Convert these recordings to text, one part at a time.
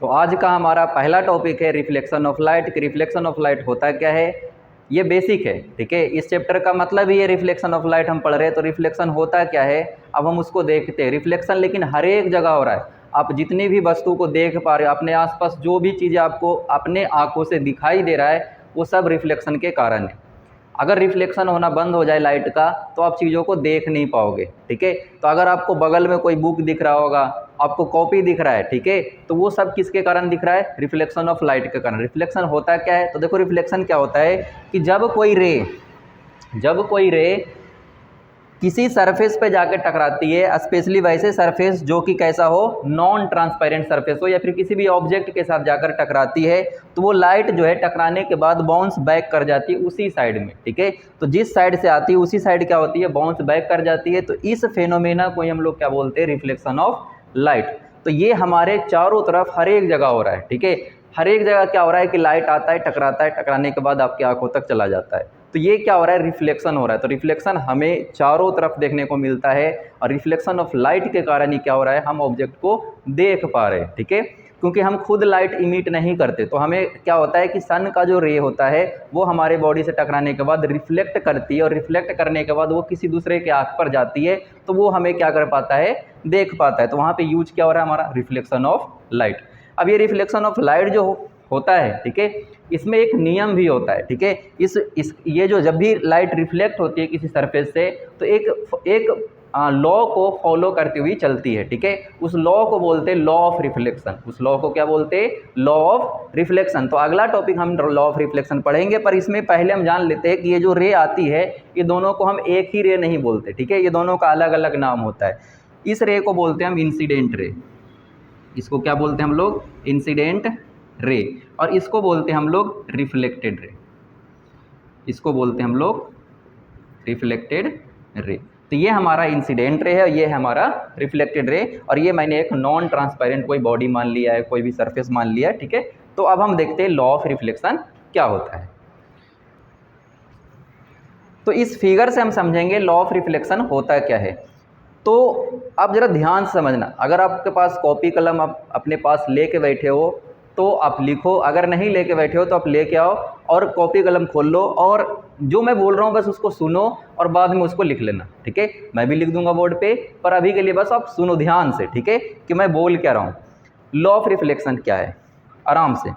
तो आज का हमारा पहला टॉपिक है रिफ्लेक्शन ऑफ लाइट। कि रिफ्लेक्शन ऑफ लाइट होता क्या है, ये बेसिक है, ठीक है। इस चैप्टर का मतलब ही है रिफ्लेक्शन ऑफ लाइट हम पढ़ रहे हैं, तो रिफ्लेक्शन होता क्या है अब हम उसको देखते हैं। रिफ्लेक्शन लेकिन हर एक जगह हो रहा है। आप जितनी भी वस्तु को देख पा रहे हो, अपने आसपास जो भी चीज़ें आपको अपने आंखों से दिखाई दे रहा है, वो सब रिफ्लेक्शन के कारण है। अगर रिफ्लेक्शन होना बंद हो जाए लाइट का, तो आप चीज़ों को देख नहीं पाओगे, ठीक है। तो अगर आपको बगल में कोई बुक दिख रहा होगा, आपको कॉपी दिख रहा है, ठीक है, तो वो सब किसके कारण दिख रहा है, रिफ्लेक्शन ऑफ लाइट के कारण। रिफ्लेक्शन होता क्या है, तो देखो रिफ्लेक्शन क्या होता है कि जब कोई रे किसी सरफेस पे जाकर टकराती है, स्पेशली वैसे सरफेस जो कि कैसा हो, नॉन ट्रांसपेरेंट सरफेस हो, या फिर किसी भी ऑब्जेक्ट के साथ जाकर टकराती है, तो वो लाइट जो है टकराने के बाद बाउंस बैक कर जाती है उसी साइड में, ठीक है। तो जिस साइड से आती है उसी साइड क्या होती है, बाउंस बैक कर जाती है। तो इस फेनोमेना को हम लोग क्या बोलते हैं, रिफ्लेक्शन ऑफ लाइट। तो ये हमारे चारों तरफ हर एक जगह हो रहा है, ठीक है। हर एक जगह क्या हो रहा है कि लाइट आता है, टकराता है, टकराने के बाद आपकी आंखों तक चला जाता है। तो ये क्या हो रहा है, रिफ्लेक्शन हो रहा है। तो रिफ्लेक्शन हमें चारों तरफ देखने को मिलता है, और रिफ्लेक्शन ऑफ लाइट के कारण ही क्या हो रहा है, हम ऑब्जेक्ट को देख पा रहे हैं, ठीक है। क्योंकि हम खुद लाइट इमिट नहीं करते, तो हमें क्या होता है कि सन का जो रे होता है वो हमारे बॉडी से टकराने के बाद रिफ्लेक्ट करती है, और रिफ्लेक्ट करने के बाद वो किसी दूसरे के आँख पर जाती है, तो वो हमें क्या कर पाता है, देख पाता है। तो वहाँ पे यूज क्या हो रहा है हमारा, रिफ्लेक्शन ऑफ लाइट। अब ये रिफ्लेक्शन ऑफ लाइट जो होता है, ठीक है, इसमें एक नियम भी होता है, ठीक है। ये जो जब भी लाइट रिफ्लेक्ट होती है किसी सरफेस से, तो एक लॉ को फॉलो करती हुई चलती है, ठीक है। उस लॉ को बोलते हैं लॉ ऑफ रिफ्लेक्शन। उस लॉ को क्या बोलते हैं, लॉ ऑफ रिफ्लेक्शन। तो अगला टॉपिक हम लॉ ऑफ रिफ्लेक्शन पढ़ेंगे, पर इसमें पहले हम जान लेते हैं कि ये जो रे आती है, ये दोनों को हम एक ही रे नहीं बोलते, ठीक है। ये दोनों का अलग अलग नाम होता है। इस रे को बोलते हैं हम इंसिडेंट रे, इसको क्या बोलते हैं हम लोग, इंसिडेंट रे। और इसको बोलते हैं हम लोग रिफ्लेक्टेड रे, इसको बोलते हैं हम लोग रिफ्लेक्टेड रे। तो ये हमारा इंसिडेंट रे है, और ये है हमारा रिफ्लेक्टेड रे। और ये मैंने एक नॉन ट्रांसपेरेंट कोई बॉडी मान लिया है, कोई भी सरफेस मान लिया है, ठीक है। तो अब हम देखते हैं लॉ ऑफ रिफ्लेक्शन क्या होता है। तो इस फिगर से हम समझेंगे लॉ ऑफ रिफ्लेक्शन होता क्या है। तो आप जरा ध्यान से समझना, अगर आपके पास कॉपी कलम आप अपने पास लेके बैठे हो तो आप लिखो, अगर नहीं लेके बैठे हो तो आप लेके आओ और कॉपी कलम खोल लो, और जो मैं बोल रहा हूँ बस उसको सुनो और बाद में उसको लिख लेना, ठीक है। मैं भी लिख दूंगा बोर्ड पे, पर अभी के लिए बस आप सुनो ध्यान से, ठीक है, कि मैं बोल क्या रहा हूँ। लॉ ऑफ रिफ्लेक्शन क्या है, आराम से।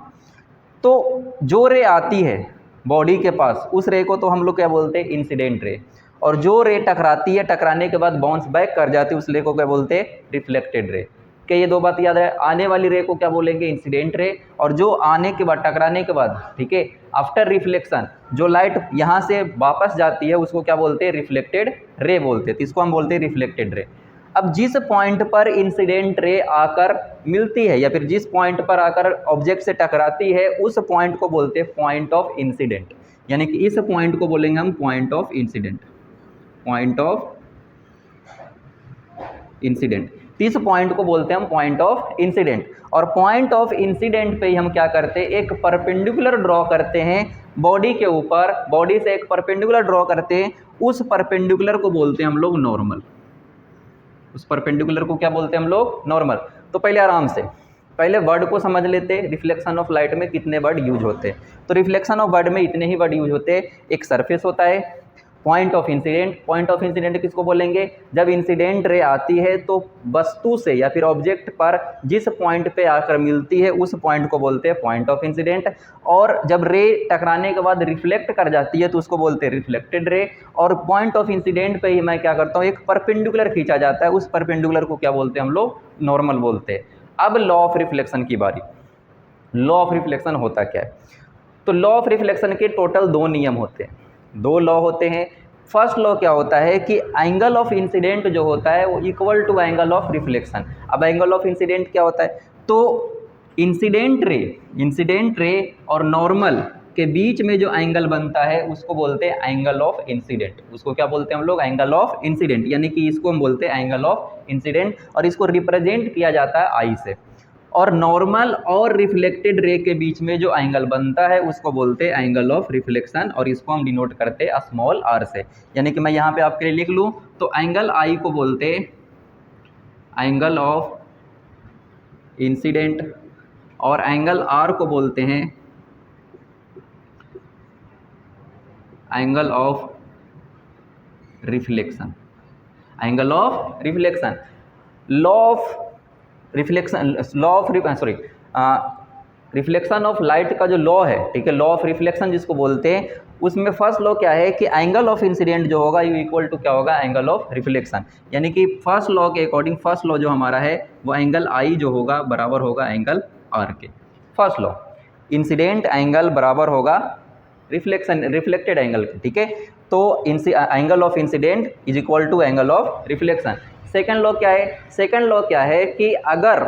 तो जो रे आती है बॉडी के पास, उस रे को तो हम लोग क्या बोलते हैं, इंसिडेंट रे। और जो रे टकराती है, टकराने के बाद बाउंस बैक कर जाती है, उस रे को क्या बोलते हैं, रिफ्लेक्टेड रे। क्या ये दो बात याद है, आने वाली रे को क्या बोलेंगे, इंसिडेंट रे। और जो आने के बाद, टकराने के बाद, ठीक है, आफ्टर रिफ्लेक्शन जो लाइट यहाँ से वापस जाती है, उसको क्या बोलते हैं, रिफ्लेक्टेड रे बोलते हैं। तो इसको हम बोलते हैं रिफ्लेक्टेड रे। अब जिस पॉइंट पर इंसिडेंट रे आकर मिलती है, या फिर जिस पॉइंट पर आकर ऑब्जेक्ट से टकराती है, उस पॉइंट को बोलते हैं पॉइंट ऑफ इंसिडेंट। यानी कि इस पॉइंट को बोलेंगे हम point of incident, point of incident. इस पॉइंट को बोलते हैं हम पॉइंट ऑफ इंसिडेंट। और पॉइंट ऑफ इंसिडेंट पे ही हम क्या करते हैं, एक परपेंडिकुलर ड्रॉ करते हैं बॉडी के ऊपर, बॉडी से एक परपेंडिकुलर ड्रॉ करते हैं, उस परपेंडिकुलर को बोलते हैं हम लोग नॉर्मल। उस परपेंडिकुलर को क्या बोलते हैं हम लोग, नॉर्मल। तो पहले आराम से पहले वर्ड को समझ लेते हैं, रिफ्लेक्शन ऑफ लाइट में कितने वर्ड यूज होते हैं। तो रिफ्लेक्शन ऑफ वर्ड में इतने ही वर्ड यूज होते हैं। एक सरफेस होता है, point of incident. Point of incident किसको बोलेंगे, जब इंसिडेंट रे आती है तो वस्तु से या फिर ऑब्जेक्ट पर जिस पॉइंट पे आकर मिलती है, उस पॉइंट को बोलते हैं पॉइंट ऑफ इंसिडेंट। और जब रे टकराने के बाद रिफ्लेक्ट कर जाती है, तो उसको बोलते हैं रिफ्लेक्टेड रे। और पॉइंट ऑफ इंसिडेंट पे ही मैं क्या करता हूँ, एक परपेंडिकुलर खींचा जाता है, उस परपेंडिकुलर को क्या बोलते हैं हम लोग, नॉर्मल बोलते हैं। अब लॉ ऑफ रिफ्लेक्शन की बारी। लॉ ऑफ रिफ्लेक्शन होता क्या है, तो लॉ ऑफ रिफ्लेक्शन के टोटल दो नियम होते हैं, दो लॉ होते हैं। फर्स्ट लॉ क्या होता है कि एंगल ऑफ इंसिडेंट जो होता है वो equal to angle of reflection. अब एंगल ऑफ इंसिडेंट क्या होता है, तो इंसिडेंट रे और नॉर्मल के बीच में जो एंगल बनता है उसको बोलते हैं एंगल ऑफ इंसिडेंट। उसको क्या बोलते हैं हम लोग, एंगल ऑफ इंसिडेंट। यानी कि इसको हम बोलते हैं एंगल ऑफ इंसिडेंट, और इसको रिप्रेजेंट किया जाता है आई से। और नॉर्मल और रिफ्लेक्टेड रे के बीच में जो एंगल बनता है उसको बोलते हैं एंगल ऑफ रिफ्लेक्शन, और इसको हम डिनोट करते हैं स्मॉल आर से। यानी कि मैं यहाँ पे आपके लिए लिख लूँ तो एंगल आई को बोलते हैं एंगल ऑफ इंसिडेंट, और एंगल आर को बोलते हैं angle of reflection. Angle of reflection, law of reflection, reflection of light का जो लॉ है, ठीक है, लॉ ऑफ रिफ्लेक्शन जिसको बोलते हैं, उसमें फर्स्ट लॉ क्या है कि एंगल ऑफ इंसिडेंट जो होगा यू इक्वल टू क्या होगा, एंगल ऑफ रिफ्लेक्शन। यानी कि फर्स्ट लॉ के अकॉर्डिंग फर्स्ट लॉ जो हमारा है वो एंगल आई जो होगा बराबर होगा एंगल आर के। फर्स्ट लॉ, इंसिडेंट एंगल बराबर होगा रिफ्लेक्टेड एंगल के, ठीक है। तो angle of incident is equal to angle of reflection. Second law क्या है, सेकंड लॉ क्या है कि अगर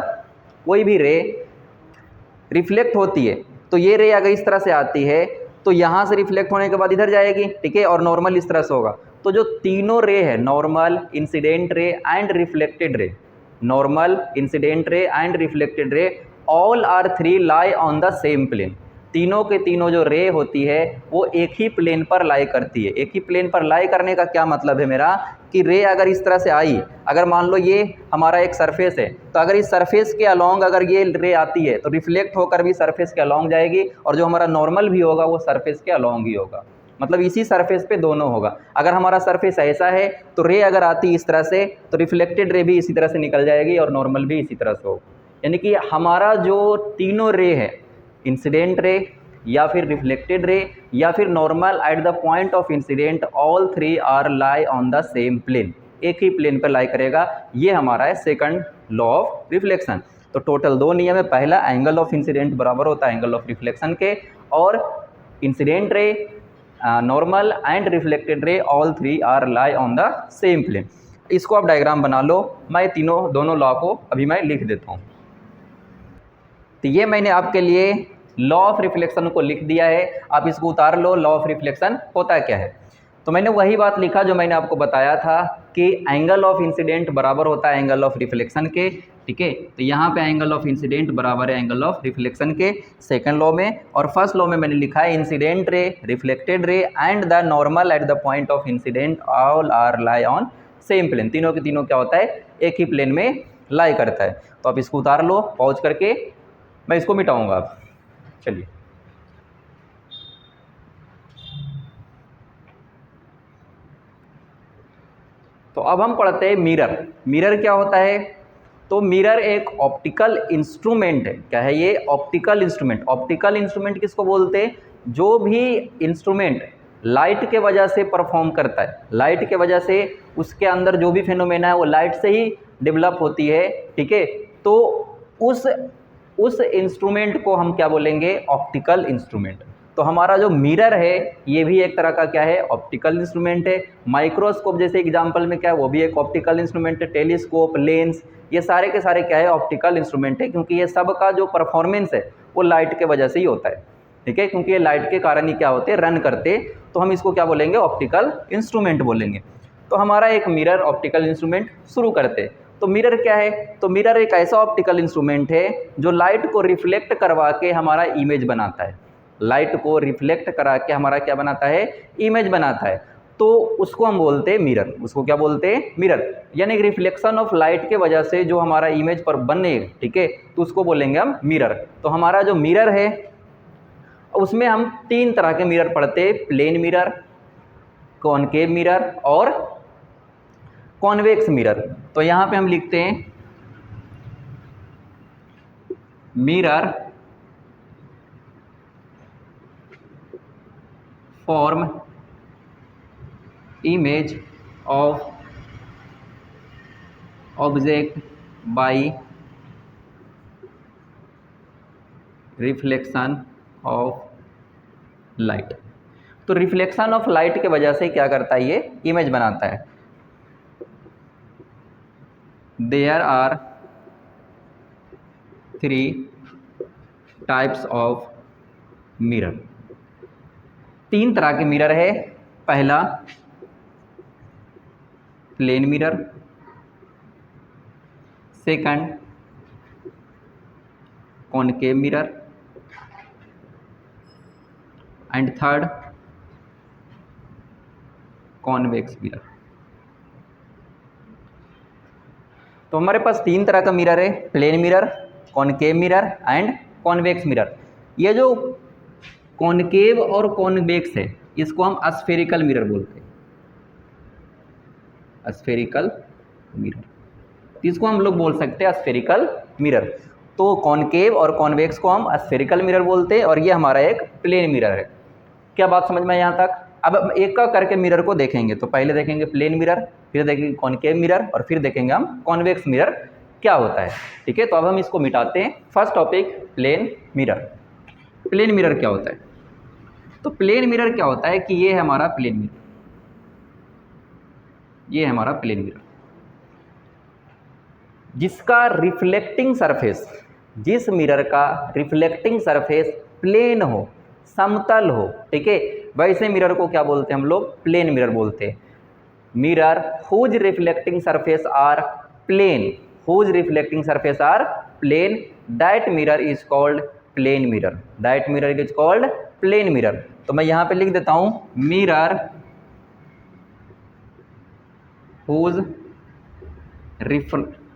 कोई भी रे रिफ्लेक्ट होती है तो ये रे अगर इस तरह से आती है तो यहाँ से रिफ्लेक्ट होने के बाद इधर जाएगी, ठीक है, और नॉर्मल इस तरह से होगा। तो जो तीनों रे है, normal, incident ray and reflected ray, normal, incident ray and reflected ray, all are three lie on the same plane. तीनों के तीनों जो रे होती है वो एक ही प्लेन पर लाई करती है। एक ही प्लेन पर लाई करने का क्या मतलब है मेरा, कि रे अगर इस तरह से आई, अगर मान लो ये हमारा एक सरफेस है, तो अगर इस सरफेस के अलोंग अगर ये रे आती है तो रिफ्लेक्ट होकर भी सरफेस के अलोंग जाएगी, और जो हमारा नॉर्मल भी होगा वो सरफेस के अलोंग ही होगा, मतलब इसी सरफेस पे दोनों होगा। अगर हमारा सरफेस ऐसा है तो रे अगर आती इस तरह से तो रिफ्लेक्टेड रे भी इसी तरह से निकल जाएगी और नॉर्मल भी इसी तरह से होगा। यानी कि हमारा जो तीनों रे है, इंसिडेंट रे या फिर रिफ्लेक्टेड रे या फिर normal at the point of incident, all three are lie on the same plane, एक ही प्लेन पर लाई करेगा। ये हमारा है सेकंड लॉ ऑफ रिफ्लेक्शन। तो टोटल दो नियम है, पहला एंगल ऑफ इंसिडेंट बराबर होता है एंगल ऑफ रिफ्लेक्शन के, और incident ray, normal and reflected ray, all three are lie on the same plane. इसको आप डायग्राम बना लो, मैं दोनों लॉ को अभी मैं लिख देता हूँ। तो ये मैंने आपके लिए लॉ ऑफ रिफ्लेक्शन को लिख दिया है, आप इसको उतार लो। लॉ ऑफ रिफ्लेक्शन होता क्या है, तो मैंने वही बात लिखा जो मैंने आपको बताया था कि एंगल ऑफ इंसिडेंट बराबर होता है एंगल ऑफ रिफ्लेक्शन के, ठीक है। तो यहाँ पे एंगल ऑफ इंसिडेंट बराबर है एंगल ऑफ रिफ्लेक्शन के सेकंड लॉ में, और फर्स्ट लॉ में मैंने लिखा है incident ray, reflected ray and the normal at the point of incident all are lie on same plane. तीनों के तीनों क्या होता है, एक ही प्लेन में लाई करता है। तो आप इसको उतार लो पॉज करके, मैं इसको मिटाऊंगा अब। चलिए, तो अब हम पढ़ते हैं मिरर। मिरर क्या होता है, तो मिरर एक ऑप्टिकल इंस्ट्रूमेंट है। क्या है ये, ऑप्टिकल इंस्ट्रूमेंट। ऑप्टिकल इंस्ट्रूमेंट किसको बोलते हैं, जो भी इंस्ट्रूमेंट लाइट के वजह से परफॉर्म करता है, लाइट के वजह से उसके अंदर जो भी फिनोमेना है वो लाइट से ही डेवलप होती है, ठीक है। तो उस इंस्ट्रूमेंट को हम क्या बोलेंगे, ऑप्टिकल इंस्ट्रूमेंट। तो हमारा जो मिरर है ये भी एक तरह का क्या है, ऑप्टिकल इंस्ट्रूमेंट है। माइक्रोस्कोप जैसे एग्जांपल में क्या है, वो भी एक ऑप्टिकल इंस्ट्रूमेंट है। टेलीस्कोप, लेंस, ये सारे के सारे क्या है, ऑप्टिकल इंस्ट्रूमेंट है, क्योंकि ये सब का जो परफॉर्मेंस है वो लाइट के वजह से ही होता है, ठीक है, क्योंकि ये लाइट के कारण ही क्या होते हैं, रन करते। तो हम इसको क्या बोलेंगे, ऑप्टिकल इंस्ट्रूमेंट बोलेंगे। तो हमारा एक मिरर ऑप्टिकल इंस्ट्रूमेंट शुरू करते। तो मिरर क्या है, तो मिरर एक ऐसा ऑप्टिकल इंस्ट्रूमेंट है जो लाइट को रिफ्लेक्ट करवा के हमारा इमेज बनाता है। लाइट को रिफ्लेक्ट करा के हमारा क्या बनाता है, इमेज बनाता है। तो उसको हम बोलते हैं मिरर। उसको क्या बोलते हैं, मिरर। यानी रिफ्लेक्शन ऑफ लाइट के वजह से जो हमारा इमेज पर बने, ठीक है, तो उसको बोलेंगे हम मिरर। तो हमारा जो मिरर है उसमें हम तीन तरह के मिरर पढ़ते हैं, प्लेन मिरर, कॉनकेव मिरर और कॉन्वेक्स मिरर। तो यहाँ पे हम लिखते हैं mirror form image of object by reflection of light. तो रिफ्लेक्शन ऑफ लाइट के वजह से क्या करता है, ये इमेज बनाता है। There are 3 types of mirror. 3 तरह के मिरर है। पहला plane mirror, second concave mirror and third convex mirror. तो हमारे पास 3 तरह का मिरर है, plane mirror, concave mirror and convex mirror. ये जो कॉनकेव और कॉन्वेक्स है इसको हम स्फेरिकल मिरर बोलते हैं, स्फेरिकल मिरर, इसको हम लोग बोल सकते हैं स्फेरिकल मिरर। तो कॉनकेव और कॉन्वेक्स को हम स्फेरिकल मिरर बोलते हैं और ये हमारा एक प्लेन मिरर है। क्या बात समझ में यहाँ तक? अब हम एक का करके मिरर को देखेंगे, तो पहले देखेंगे प्लेन मिरर, फिर देखेंगे कॉनकेव मिरर और फिर देखेंगे हम कॉन्वेक्स मिरर क्या होता है। ठीक है, तो अब हम इसको मिटाते हैं। First topic plane mirror. Plane mirror क्या होता है? तो प्लेन मिरर क्या होता है कि ये है हमारा प्लेन मिरर, ये है हमारा प्लेन मिरर जिसका रिफ्लेक्टिंग सरफेस, जिस मिरर का रिफ्लेक्टिंग सरफेस प्लेन हो, समतल हो। ठीक है, वैसे मिरर को क्या बोलते हैं हम लोग? प्लेन मिरर बोलते हैं। Mirror whose reflecting surface are plane, whose reflecting surface are plane, that mirror is called plane mirror, that mirror is called plane mirror. तो मैं यहाँ पे लिख देता हूँ mirror whose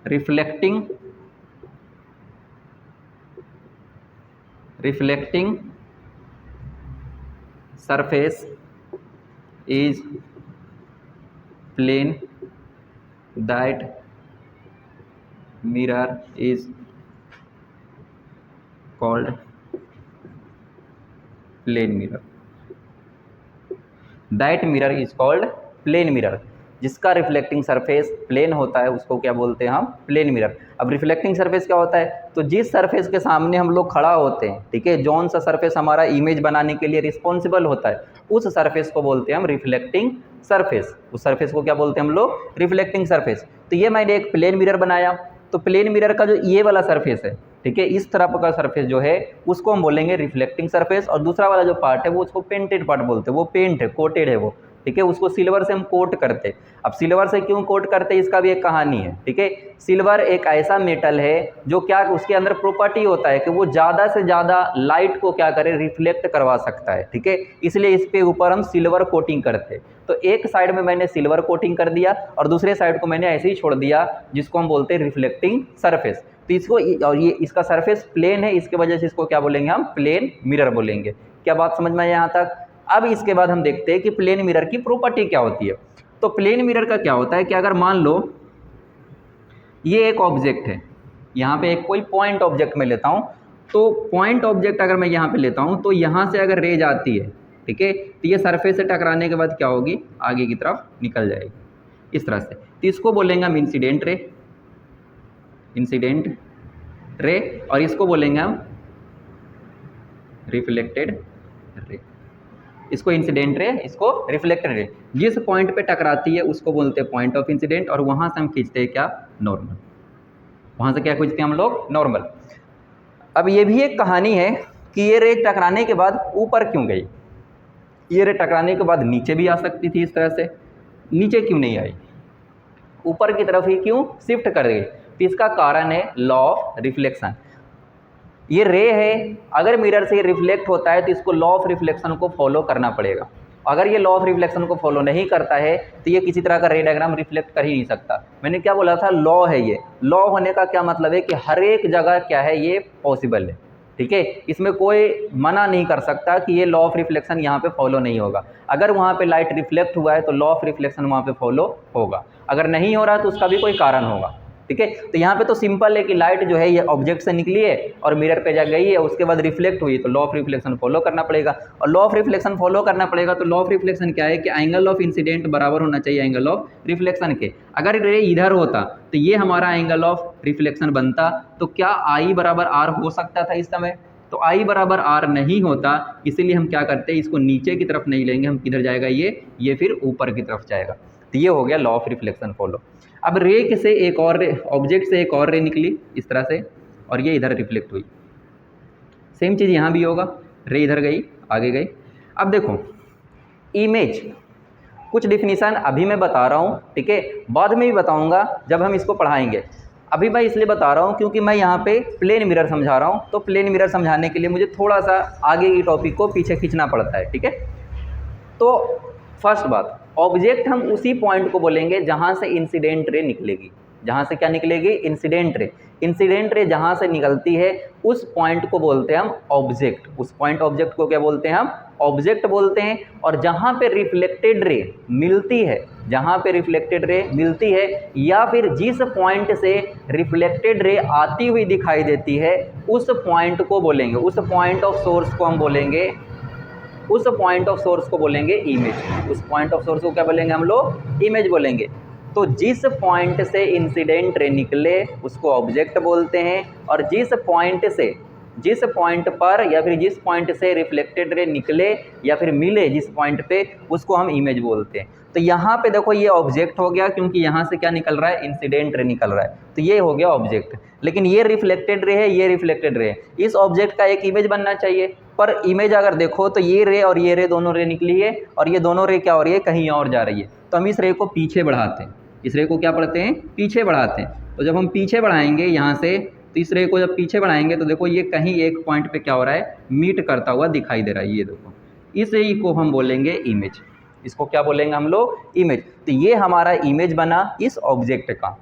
reflecting surface is plane, that mirror is called plane mirror, that mirror is called plane mirror। जिसका reflecting surface plane होता है उसको क्या बोलते हैं हम? Plane mirror. अब रिफ्लेक्टिंग सरफेस क्या होता है? तो जिस सरफेस के सामने हम लोग खड़ा होते हैं, ठीक है, जौन सा सरफेस हमारा इमेज बनाने के लिए रिस्पॉन्सिबल होता है, उस सरफेस को बोलते हैं हम रिफ्लेक्टिंग सरफेस। उस सरफेस को क्या बोलते हैं हम लोग? Reflecting surface. तो ये मैंने एक प्लेन मिरर बनाया, तो प्लेन मिरर का जो ये वाला सरफेस है, ठीक है, इस तरफ का सरफेस जो है उसको हम बोलेंगे रिफ्लेक्टिंग सरफेस, और दूसरा वाला जो पार्ट है वो उसको पेंटेड पार्ट बोलते हैं, वो पेंट है, कोटेड है वो। ठीक है, उसको सिल्वर से हम कोट करते। अब सिल्वर से क्यों कोट करते हैं इसका भी एक कहानी है। ठीक है, सिल्वर एक ऐसा मेटल है जो क्या उसके अंदर प्रॉपर्टी होता है कि वो ज़्यादा से ज़्यादा लाइट को क्या करे? रिफ्लेक्ट करवा सकता है। ठीक है, इसलिए इस पे ऊपर हम सिल्वर कोटिंग करते। तो एक साइड में मैंने सिल्वर कोटिंग कर दिया और दूसरे साइड को मैंने ऐसे ही छोड़ दिया, जिसको हम बोलते हैं रिफ्लेक्टिंग सरफेस। तो इसको, और ये इसका सरफेस प्लेन है, इसके वजह से इसको क्या बोलेंगे हम? प्लेन मिरर बोलेंगे। क्या बात समझ में आया यहाँ तक? अब इसके बाद हम देखते हैं कि प्लेन मिरर की प्रॉपर्टी क्या होती है। तो प्लेन मिरर का क्या होता है कि अगर मान लो ये एक ऑब्जेक्ट है, यहाँ पे एक कोई पॉइंट ऑब्जेक्ट में लेता हूँ, तो पॉइंट ऑब्जेक्ट अगर मैं यहाँ पे लेता हूँ तो यहाँ से अगर रे जाती है, ठीक है, तो ये सरफेस से टकराने के बाद क्या होगी? आगे की तरफ निकल जाएगी इस तरह से। तो इसको बोलेंगे हम इंसिडेंट रे, इंसिडेंट रे, और इसको बोलेंगे हम रिफ्लेक्टेड रे। इसको इंसिडेंट रे, इसको रिफ्लेक्टेड रे। जिस पॉइंट पे टकराती है उसको बोलते हैं पॉइंट ऑफ इंसिडेंट, और वहाँ से हम खींचते हैं क्या? नॉर्मल। वहाँ से क्या खींचते हैं हम लोग? नॉर्मल। अब ये भी एक कहानी है कि ये रे टकराने के बाद ऊपर क्यों गई? ये रे टकराने के बाद नीचे भी आ सकती थी इस तरह से, नीचे क्यों नहीं आई? ऊपर की तरफ ही क्यों शिफ्ट कर गई? तो इसका कारण है लॉ ऑफ रिफ्लेक्शन। ये रे है, अगर मिरर से रिफ्लेक्ट होता है तो इसको लॉ ऑफ रिफ्लेक्शन को फॉलो करना पड़ेगा। अगर ये लॉ ऑफ रिफ्लेक्शन को फॉलो नहीं करता है तो ये किसी तरह का रे डायग्राम रिफ्लेक्ट कर ही नहीं सकता। मैंने क्या बोला था? लॉ है। ये लॉ होने का क्या मतलब है कि हर एक जगह क्या है? ये पॉसिबल है। ठीक है, इसमें कोई मना नहीं कर सकता कि ये लॉ ऑफ रिफ्लेक्शन यहाँ पे फॉलो नहीं होगा। अगर वहाँ पे लाइट रिफ्लेक्ट हुआ है तो लॉ ऑफ रिफ्लेक्शन वहाँ पे फॉलो होगा, अगर नहीं हो रहा तो उसका भी कोई कारण होगा। ठीक है, तो यहाँ पे तो सिंपल है कि लाइट जो है ये ऑब्जेक्ट से निकली है और मिरर पे जा गई है, उसके बाद रिफ्लेक्ट हुई, तो लॉ ऑफ रिफ्लेक्शन फॉलो करना पड़ेगा। और लॉ ऑफ रिफ्लेक्शन फॉलो करना पड़ेगा तो लॉ ऑफ रिफ्लेक्शन क्या है कि एंगल ऑफ इंसिडेंट बराबर होना चाहिए एंगल ऑफ रिफ्लेक्शन के। अगर रे इधर होता तो ये हमारा एंगल ऑफ रिफ्लेक्शन बनता, तो क्या आई बराबर आर हो सकता था इस समय? तो आई बराबर आर नहीं होता, इसीलिए हम क्या करते हैं? इसको नीचे की तरफ नहीं लेंगे, हम किधर जाएगा? ये फिर ऊपर की तरफ जाएगा। तो ये हो गया लॉ ऑफ रिफ्लेक्शन फॉलो। अब रे से एक और रे, ऑब्जेक्ट से एक और रे निकली इस तरह से, और ये इधर रिफ्लेक्ट हुई। सेम चीज़ यहाँ भी होगा, रे इधर गई, आगे गई। अब देखो इमेज, कुछ डिफिनीशन अभी मैं बता रहा हूँ, ठीक है, बाद में भी बताऊँगा जब हम इसको पढ़ाएंगे। अभी मैं इसलिए बता रहा हूँ क्योंकि मैं यहाँ पे प्लेन मिरर समझा रहा हूँ, तो प्लेन मिरर समझाने के लिए मुझे थोड़ा सा आगे की टॉपिक को पीछे खींचना पड़ता है। ठीक है, तो फर्स्ट बात, ऑब्जेक्ट हम उसी पॉइंट को बोलेंगे जहाँ से इंसिडेंट रे निकलेगी। जहाँ से क्या निकलेगी? Incident ray. इंसिडेंट रे जहाँ से निकलती है उस पॉइंट को बोलते हैं हम ऑब्जेक्ट, उस पॉइंट ऑब्जेक्ट को क्या बोलते हैं हम ऑब्जेक्ट बोलते हैं। और जहाँ पे रिफ्लेक्टेड रे मिलती है, जहाँ पे रिफ्लेक्टेड रे मिलती है या फिर जिस पॉइंट से रिफ्लेक्टेड रे आती हुई दिखाई देती है उस पॉइंट को बोलेंगे, उस पॉइंट ऑफ सोर्स को हम बोलेंगे, उस पॉइंट ऑफ सोर्स को बोलेंगे इमेज। उस पॉइंट ऑफ सोर्स को क्या बोलेंगे हम लोग, इमेज बोलेंगे। तो जिस पॉइंट से इंसिडेंट रे निकले उसको ऑब्जेक्ट बोलते हैं, और जिस पॉइंट से, जिस पॉइंट पर या फिर जिस पॉइंट से रिफ्लेक्टेड रे निकले या फिर मिले जिस पॉइंट पे, उसको हम इमेज बोलते हैं। तो यहाँ पे देखो ये ऑब्जेक्ट हो गया, क्योंकि यहाँ से क्या निकल रहा है, इंसिडेंट रे निकल रहा है, तो ये हो गया ऑब्जेक्ट। लेकिन ये रिफ्लेक्टेड रे है, ये रिफ्लेक्टेड रे है, इस ऑब्जेक्ट का एक इमेज बनना चाहिए। पर इमेज अगर देखो तो ये रे और ये रे दोनों रे निकली है, और ये दोनों रे क्या हो रही है, कहीं और जा रही है। तो हम इस रे को पीछे बढ़ाते हैं, इस रे को क्या पढ़ते हैं, पीछे बढ़ाते हैं। तो जब हम पीछे बढ़ाएंगे यहाँ से, तो इस रे को जब पीछे बढ़ाएंगे तो देखो ये कहीं एक पॉइंट पे क्या हो रहा है, मीट करता हुआ दिखाई दे रहा है। ये देखो, इस रे को हम बोलेंगे इमेज, इसको क्या बोलेंगे हम लोग, इमेज। तो ये हमारा इमेज बना इस ऑब्जेक्ट का।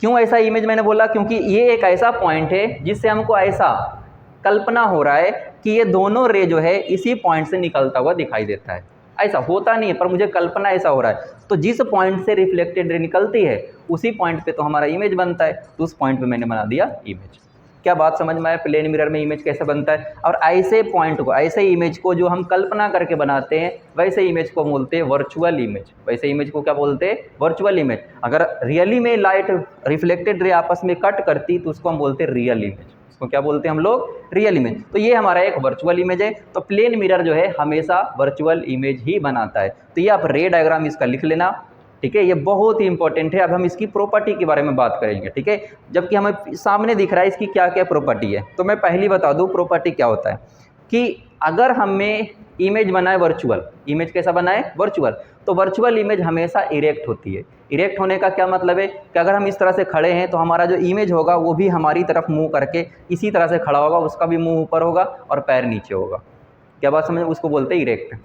क्यों ऐसा इमेज मैंने बोला, क्योंकि ये एक ऐसा पॉइंट है जिससे हमको ऐसा कल्पना हो रहा है कि ये दोनों रे जो है इसी पॉइंट से निकलता हुआ दिखाई देता है। ऐसा होता नहीं है, पर मुझे कल्पना ऐसा हो रहा है। तो जिस पॉइंट से रिफ्लेक्टेड रे निकलती है उसी पॉइंट पे तो हमारा इमेज बनता है, तो उस पॉइंट पे मैंने बना दिया इमेज। क्या बात समझ में आया, प्लेन मिरर में इमेज कैसे बनता है। और ऐसे पॉइंट को, ऐसे इमेज को जो हम कल्पना करके बनाते हैं, वैसे इमेज को बोलते हैं वर्चुअल इमेज। वैसे इमेज को क्या बोलते हैं, वर्चुअल इमेज। अगर रियली में लाइट रिफ्लेक्टेड रे आपस में कट करती तो उसको हम बोलते हैं रियल इमेज, उसको क्या बोलते हैं हम लोग, रियल इमेज। तो ये हमारा एक वर्चुअल इमेज है। तो प्लेन मिरर जो है हमेशा वर्चुअल इमेज ही बनाता है। तो ये आप रे डायग्राम इसका लिख लेना, ठीक है, ये बहुत ही इंपॉर्टेंट है। अब हम इसकी प्रॉपर्टी के बारे में बात करेंगे, ठीक है, जबकि हमें सामने दिख रहा है इसकी क्या क्या प्रॉपर्टी है। तो मैं पहली बता दूं प्रॉपर्टी क्या होता है, कि अगर हमें इमेज बनाए वर्चुअल, इमेज कैसा बनाए, वर्चुअल, तो वर्चुअल इमेज हमेशा इरेक्ट होती है। इरेक्ट होने का क्या मतलब है कि अगर हम इस तरह से खड़े हैं तो हमारा जो इमेज होगा वो भी हमारी तरफ मुंह करके इसी तरह से खड़ा होगा, उसका भी मुंह ऊपर होगा और पैर नीचे होगा। क्या बात समझ, उसको बोलते हैं इरेक्ट।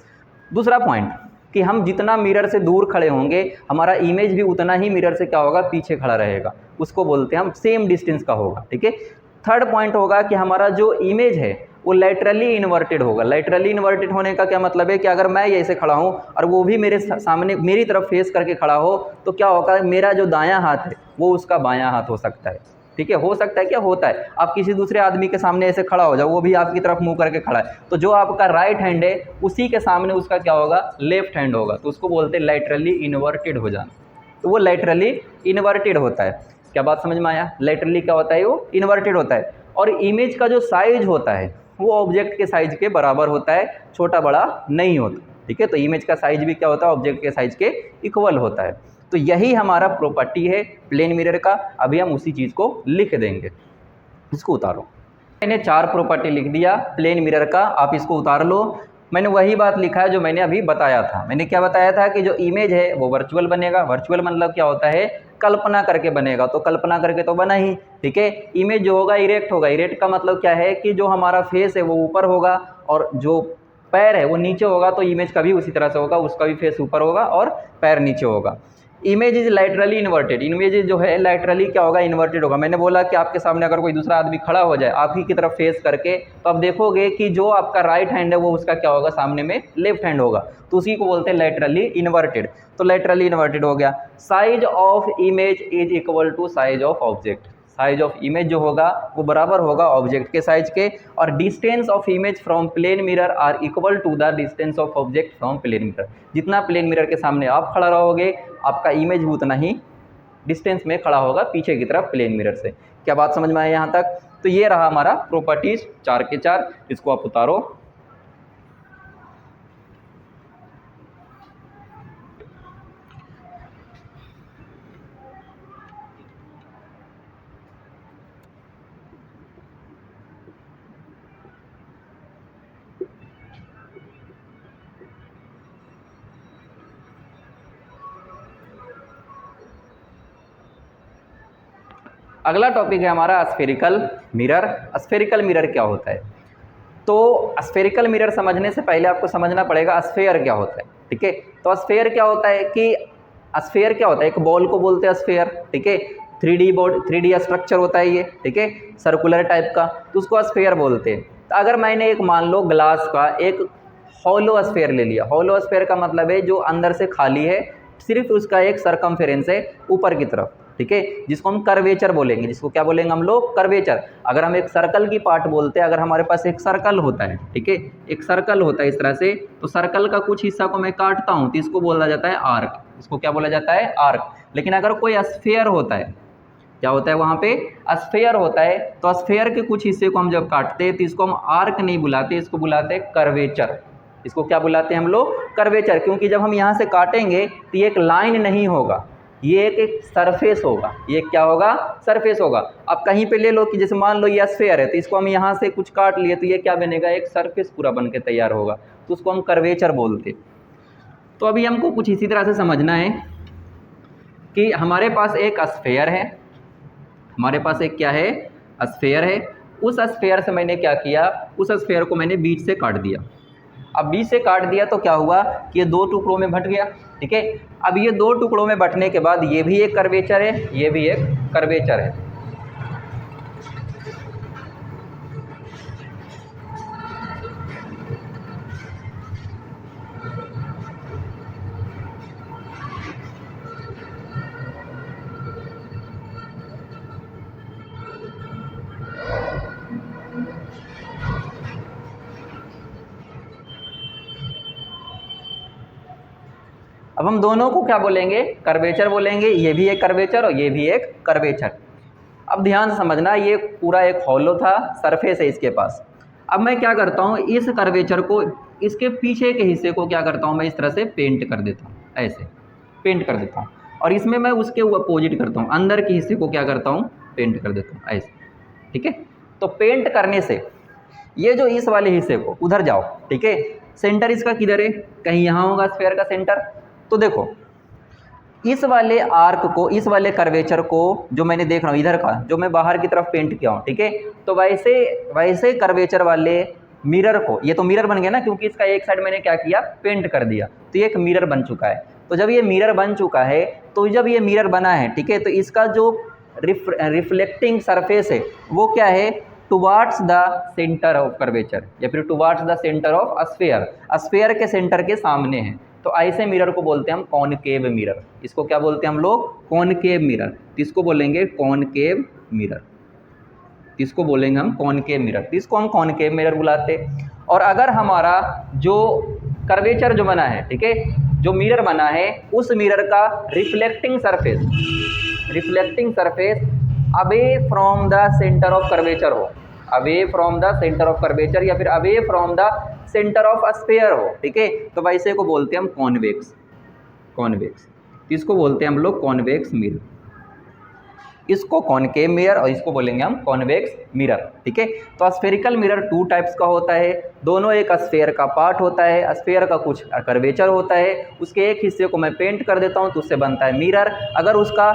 दूसरा पॉइंट कि हम जितना मिरर से दूर खड़े होंगे हमारा इमेज भी उतना ही मिरर से क्या होगा, पीछे खड़ा रहेगा, उसको बोलते हैं हम सेम डिस्टेंस का होगा, ठीक है। थर्ड पॉइंट होगा कि हमारा जो इमेज है वो लैटरली इन्वर्टेड होगा। लैटरली इन्वर्टेड होने का क्या मतलब है कि अगर मैं ऐसे खड़ा हूँ और वो भी मेरे सामने मेरी तरफ फेस करके खड़ा हो तो क्या होगा, मेरा जो दायां हाथ है वो उसका बायां हाथ हो सकता है, ठीक है, हो सकता है, क्या होता है, आप किसी दूसरे आदमी के सामने ऐसे खड़ा हो जाओ, वो भी आपकी तरफ मुंह करके खड़ा है, तो जो आपका राइट हैंड है उसी के सामने उसका क्या होगा, लेफ्ट हैंड होगा, तो उसको बोलते हैं लैटरली इन्वर्टेड हो जाना। तो वो लैटरली इन्वर्टेड होता है। क्या बात समझ में आया, लैटरली क्या होता है, वो इन्वर्टेड होता है। और इमेज का जो साइज होता है वो ऑब्जेक्ट के साइज के बराबर होता है, छोटा बड़ा नहीं होता, ठीक है। तो इमेज का साइज भी क्या होता है, ऑब्जेक्ट के साइज के इक्वल होता है। तो यही हमारा प्रॉपर्टी है प्लेन मिरर का। अभी हम उसी चीज़ को लिख देंगे, इसको उतारो। मैंने 4 प्रॉपर्टी लिख दिया प्लेन मिरर का, आप इसको उतार लो। मैंने वही बात लिखा है जो मैंने अभी बताया था। मैंने क्या बताया था कि जो इमेज है वो वर्चुअल बनेगा। वर्चुअल मतलब क्या होता है, कल्पना करके बनेगा, तो कल्पना करके तो बना ही, ठीक है। इमेज जो होगा इरेक्ट होगा। इरेक्ट का मतलब क्या है कि जो हमारा फेस है वो ऊपर होगा और जो पैर है वो नीचे होगा, तो इमेज का भी उसी तरह से होगा, उसका भी फेस ऊपर होगा और पैर नीचे होगा। Image is laterally inverted. Image जो है लैटरली क्या होगा, इन्वर्टेड होगा। मैंने बोला कि आपके सामने अगर कोई दूसरा आदमी खड़ा हो जाए आप ही की तरफ फेस करके, तो आप देखोगे कि जो आपका राइट हैंड है वो उसका क्या होगा, सामने में लेफ्ट हैंड होगा, तो उसी को बोलते हैं लैटरली इन्वर्टेड। तो लैटरली इन्वर्टेड हो गया। Size of image is equal to size of object. Size of image जो होगा वो बराबर होगा ऑब्जेक्ट के साइज के। और distance of image from plane mirror are equal to the distance of object from plane mirror. जितना प्लेन मिरर के सामने आप खड़ा रहोगे आपका इमेज भी उतना ही डिस्टेंस में खड़ा होगा पीछे की तरफ प्लेन मिरर से। क्या बात समझ में आया यहाँ तक। तो ये रहा हमारा प्रॉपर्टीज 4 के 4। इसको आप उतारो। अगला टॉपिक है हमारा स्फेरिकल मिरर। स्फेरिकल मिरर क्या होता है, तो स्फेरिकल मिरर समझने से पहले आपको समझना पड़ेगा स्फेयर क्या होता है, ठीक है। तो स्फेयर क्या होता है कि स्फेयर क्या होता है, एक बॉल को बोलते हैं स्फेयर, ठीक है। 3D बोर्ड 3D स्ट्रक्चर होता है ये, ठीक है, सर्कुलर टाइप का, तो उसको स्फेयर बोलते हैं। तो अगर मैंने एक मान लो ग्लास का एक हॉलो स्फेयर ले लिया, हॉलो स्फेयर का मतलब है जो अंदर से खाली है, सिर्फ उसका एक सरकमफेरेंस है ऊपर की तरफ, ठीक है, जिसको हम कर्वेचर बोलेंगे, जिसको क्या बोलेंगे हम लोग, कर्वेचर। अगर हम एक सर्कल की पार्ट बोलते हैं, अगर हमारे पास एक सर्कल होता है, ठीक है, एक सर्कल होता है इस तरह से, तो सर्कल का कुछ हिस्सा को मैं काटता हूँ तो इसको बोला जाता है आर्क, इसको क्या बोला जाता है, आर्क। लेकिन अगर कोई स्फेयर होता है, क्या होता है वहाँ पे, स्फेयर होता है, तो स्फेयर के कुछ हिस्से को हम जब काटते हैं तो इसको हम आर्क नहीं बुलाते, इसको बुलाते हैं कर्वेचर। इसको क्या बुलाते हैं हम लोग, कर्वेचर, क्योंकि जब हम यहाँ से काटेंगे तो ये एक लाइन नहीं होगा, ये एक सरफेस होगा, ये क्या होगा, सरफेस होगा। अब कहीं पे ले लो कि जैसे मान लो ये स्फेयर है, तो इसको हम यहाँ से कुछ काट लिए तो ये क्या बनेगा, एक सरफेस पूरा बन के तैयार होगा, तो उसको हम कर्वेचर बोलते। तो अभी हमको कुछ इसी तरह से समझना है कि हमारे पास एक स्फेयर है, हमारे पास एक क्या है, स्फेयर है। उस स्फेयर से मैंने क्या किया, उस स्फेयर को मैंने बीच से काट दिया। अब बीच से काट दिया तो क्या हुआ कि ये दो टुकड़ों में बंट गया, ठीक है। अब ये दो टुकड़ों में बंटने के बाद ये भी एक कर्वेचर है, ये भी एक कर्वेचर है। अब हम दोनों को क्या बोलेंगे, कर्वेचर बोलेंगे, ये भी एक कर्वेचर और ये भी एक कर्वेचर। अब ध्यान से समझना, ये पूरा एक हॉलो था, सरफेस है इसके पास। अब मैं क्या करता हूँ, इस कर्वेचर को, इसके पीछे के हिस्से को क्या करता हूँ, मैं इस तरह से पेंट कर देता हूँ, ऐसे पेंट कर देता हूँ, और इसमें मैं उसके अपोजिट करता हूँ, अंदर के हिस्से को क्या करता हूँ, पेंट कर देता हूँ, ऐसे, ठीक है। तो पेंट करने से ये जो इस वाले हिस्से को उधर जाओ, ठीक है, सेंटर इसका किधर है, कहीं यहाँ होगा स्फेयर का सेंटर। तो देखो इस वाले आर्क को, इस वाले कर्वेचर को जो मैंने देख रहा हूँ इधर का, जो मैं बाहर की तरफ पेंट किया हूँ, ठीक है, तो वैसे कर्वेचर वाले मिरर को, ये तो मिरर बन गया ना, क्योंकि इसका एक साइड मैंने क्या किया, पेंट कर दिया, तो ये एक मिरर बन चुका है। तो जब ये मिरर बन चुका है, तो जब ये मिरर बना है, ठीक है, तो इसका जो रिफ्लेक्टिंग सरफेस है वो क्या है, towards the centre of curvature, या फिर towards the centre of sphere, sphere के सेंटर के सामने है। तो ऐसे मिरर को बोलते हैं हम कॉनकेव मिरर। इसको क्या बोलते हैं हम लोग, कॉनकेव मिरर। इसको बोलेंगे कॉनकेव मिरर, इसको बोलेंगे हम कॉनकेव मिरर, इसको हम कॉनकेव मिरर बुलाते। और अगर हमारा जो कर्वेचर जो बना है, ठीक है, जो मिरर बना है, उस मिरर का reflecting surface away from the centre of curvature हो, away from the centre of curvature, या फिर away from the centre of sphere हो, ठीक है, तो वैसे को बोलते हैं हम कॉन्वेक्स, इसको बोलते हैं हम लोग कॉन्वेक्स मिरर, इसको कॉनकेव मिरर और इसको बोलेंगे हम कॉन्वेक्स मिरर, ठीक है। तो स्फेरिकल मिरर टू टाइप्स का होता है, दोनों एक स्फेयर का पार्ट होता है, स्फेयर का कुछ कर्वेचर होता है, उसके एक हिस्से को मैं पेंट कर देता हूँ तो उससे बनता है मिरर। अगर उसका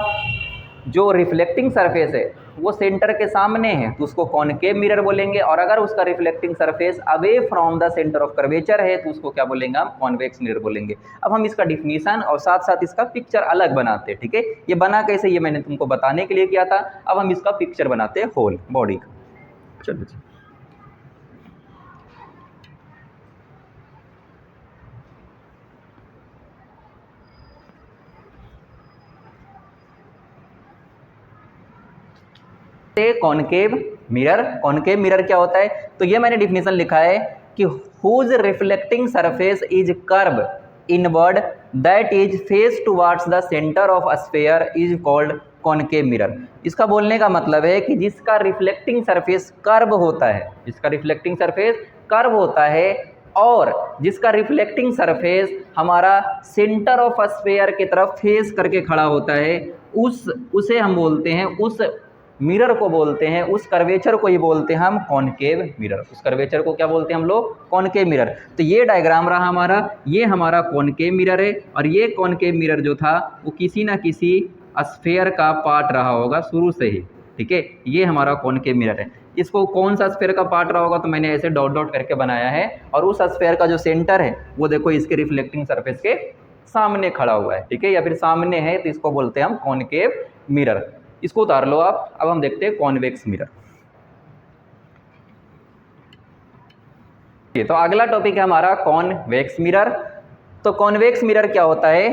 जो रिफ्लेक्टिंग सरफेस है वो सेंटर के सामने है तो उसको कॉनकेव मिरर बोलेंगे, और अगर उसका reflecting surface away from the centre of curvature है तो उसको क्या बोलेंगे, हम कॉन्वेक्स मिरर बोलेंगे। अब हम इसका डिफिनीशन और साथ साथ इसका पिक्चर अलग बनाते हैं, ठीक है। ये बना कैसे, ये मैंने तुमको बताने के लिए किया था। अब हम इसका पिक्चर बनाते हैं होल बॉडी का। चलो जी, कॉनकेव मिरर क्या होता है, तो ये मैंने डिफिनेशन लिखा है कि whose reflecting surface is curve inward that is face towards the centre of sphere is called concave mirror. इसका बोलने का मतलब है कि जिसका रिफ्लेक्टिंग सरफेस कर्व होता है, जिसका रिफ्लेक्टिंग सरफेस कर्व होता है और जिसका रिफ्लेक्टिंग सरफेस हमारा सेंटर ऑफ स्फेयर की तरफ फेस करके खड़ा होता है, उसे हम बोलते हैं, उस मिरर को बोलते हैं, उस कर्वेचर को ही बोलते हैं हम कॉनकेव मिरर। उस कर्वेचर को क्या बोलते हैं हम लोग, कॉनकेव मिरर। तो ये डायग्राम रहा हमारा, ये हमारा कॉनकेव मिरर है, और ये कॉनकेव मिरर जो था वो किसी ना किसी स्फेयर का पार्ट रहा होगा शुरू से ही, ठीक है। ये हमारा कॉनकेव मिरर है। इसको कौन सा स्फेयर का पार्ट रहा होगा, तो मैंने ऐसे डॉट डॉट करके बनाया है, और उस स्फेयर का जो सेंटर है वो देखो इसके रिफ्लेक्टिंग सरफेस के सामने खड़ा हुआ है, ठीक है, या फिर सामने है, तो इसको बोलते हैं हम कॉनकेव मिरर। इसको उतार लो आप। अब हम देखते हैं कॉन्वेक्स मिरर। तो अगला टॉपिक है हमारा कॉन्वेक्स मिरर। तो कॉन्वेक्स मिरर क्या होता है?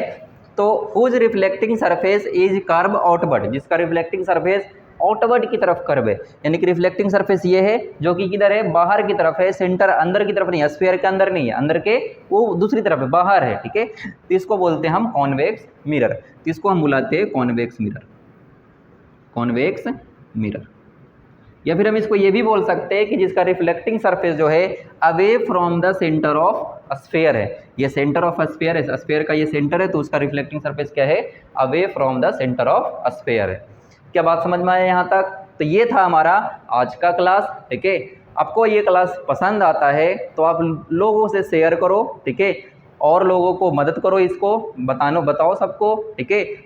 तो whose reflecting surface is curve outward, जिसका रिफ्लेक्टिंग सरफेस आउटवर्ड की तरफ कर्व है, यानी कि रिफ्लेक्टिंग सरफेस ये है जो कि किधर है? बाहर की तरफ है, सेंटर अंदर की तरफ नहीं है, स्फीयर के अंदर नहीं है, अंदर के वो दूसरी तरफ है, बाहर है, ठीक है। तो इसको बोलते हैं हम कॉन्वेक्स मिरर। तो इसको हम बुलाते हैं कॉन्वेक्स मिरर, कॉन्वेक्स मिरर। या फिर हम इसको ये भी बोल सकते हैं कि जिसका रिफ्लेक्टिंग सरफेस जो है away from the centre of sphere है, ये सेंटर ऑफ स्फीयर है, स्फीयर का ये सेंटर है, तो उसका रिफ्लेक्टिंग सरफेस क्या है? Away from the centre of sphere है। क्या बात समझ में आया यहाँ तक? तो ये था हमारा आज का क्लास, ठीक है। आपको ये क्लास पसंद आता है तो आप लोगों से शेयर करो, ठीक है, और लोगों को मदद करो, इसको बताओ सबको, ठीक है।